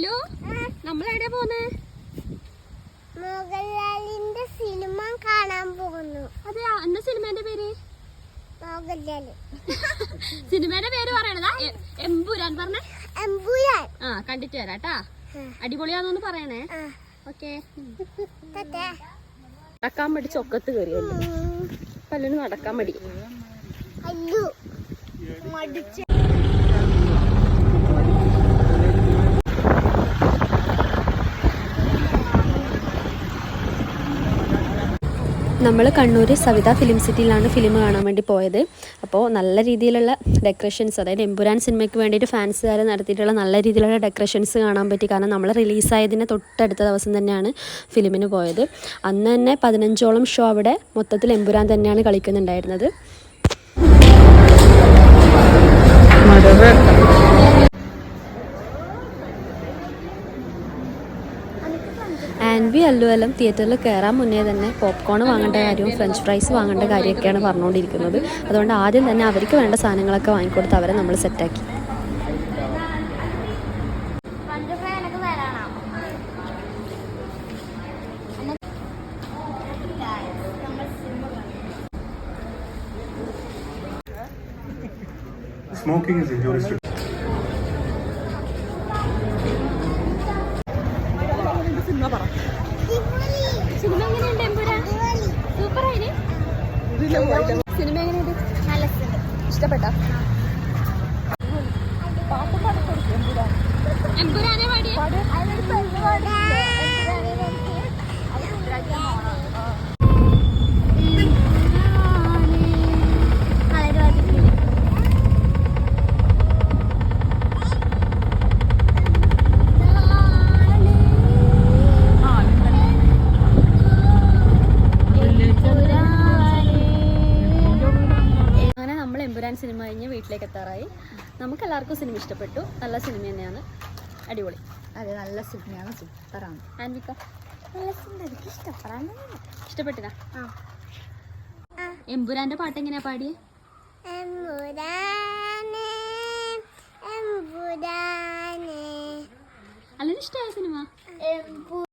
അല്ലോ നമ്മളെവിടെയാ പോന്നേ? മോഹൻലാലിന്റെ സിനിമ കാണാൻ പോകുന്നു. അതെയാ, എന്താ സിനിമേന്റെ പേര്? മോഹൻലാൽ. സിനിമേന്റെ പേര് പറയണതാ എമ്പുരാൻ. പറഞ്ഞേ എമ്പുരാൻ. ആ, കണ്ടിട്ട് വരാട്ടാ. അടിപൊളിയാന്നൊന്ന് പറയണേ. ഓക്കെ. നടക്കാൻ മടി ചൊക്കത്ത് കയറിയല്ലേ, പല്ലിന് നടക്കാൻ മടി. അല്ലു മടിച്ച നമ്മൾ കണ്ണൂർ സവിത ഫിലിം സിറ്റിയിലാണ് ഫിലിം കാണാൻ വേണ്ടി പോയത്. അപ്പോൾ നല്ല രീതിയിലുള്ള ഡെക്കറേഷൻസ്, അതായത് എമ്പുരാൻ സിനിമയ്ക്ക് വേണ്ടിയിട്ട് ഫാൻസുകാർ നടത്തിയിട്ടുള്ള നല്ല രീതിയിലുള്ള ഡെക്കറേഷൻസ് കാണാൻ പറ്റി. കാരണം നമ്മൾ റിലീസായതിന് തൊട്ടടുത്ത ദിവസം തന്നെയാണ് ഫിലിമിന് പോയത്. അന്ന് തന്നെ 15ഓളം ഷോ അവിടെ മൊത്തത്തിൽ എമ്പുരാൻ തന്നെയാണ് കളിക്കുന്നുണ്ടായിരുന്നത്. ആൻവി അല്ലു എല്ലാം തിയേറ്ററിൽ കയറാൻ മുന്നേ തന്നെ പോപ്കോൺ വാങ്ങേണ്ട കാര്യവും ഫ്രഞ്ച് ഫ്രൈസ് വാങ്ങേണ്ട കാര്യമൊക്കെയാണ് പറഞ്ഞുകൊണ്ടിരിക്കുന്നത്. അതുകൊണ്ട് ആദ്യം തന്നെ അവർക്ക് വേണ്ട സാധനങ്ങളൊക്കെ വാങ്ങിക്കൊടുത്ത് അവരെ നമ്മൾ സെറ്റാക്കി. Smoking is injurious to cinema എങ്ങനെയുണ്ട് എമ്പുരാൻ? സൂപ്പർ ആയിന്. സിനിമ എങ്ങനെയുണ്ട്? നല്ല സിനിമ. ഇഷ്ടപ്പെട്ട എമ്പുരാനെ പാടിയ എമ്പുരാൻ സിനിമ കഴിഞ്ഞ് വീട്ടിലേക്ക് എത്താറായി. നമുക്കെല്ലാവർക്കും സിനിമ ഇഷ്ടപ്പെട്ടു. നല്ല സിനിമ തന്നെയാണ്, അടിപൊളി. അതെ, നല്ല സിനിമയാണ്, സൂപ്പറാണ്. ആൻവിക്ക നല്ല സിനിമ, എനിക്ക് ഇഷ്ടപ്പെടാൻ. ഇഷ്ടപ്പെട്ടിനാ? എമ്പുരാന്റെ പാട്ട് എങ്ങനെയാ പാടിയേ? അല്ലെ ഇഷ്ടമായ സിനിമ?